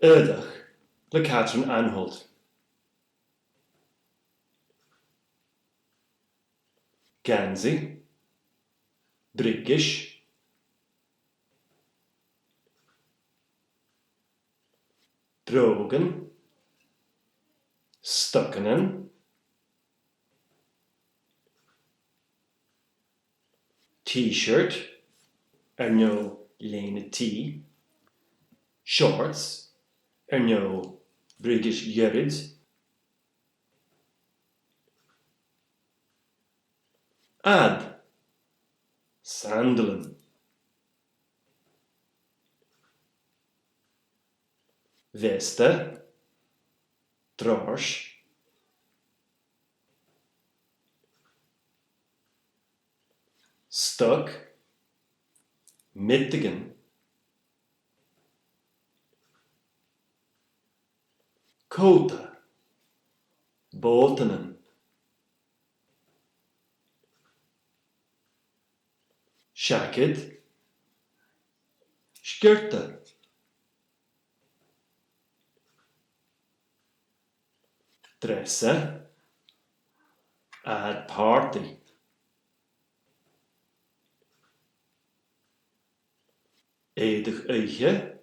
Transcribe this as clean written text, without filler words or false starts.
Ydach, le Catherine Anholt. Gansey, Briggish, Drogen, Stuckenen, T-shirt, no Lene T, shorts, no Briggish Gerrid, ad, sandalen, veste, trosh, stuck, mittigen, kota, botenen, shacket, skirte, dresse, ad party, edig uitje,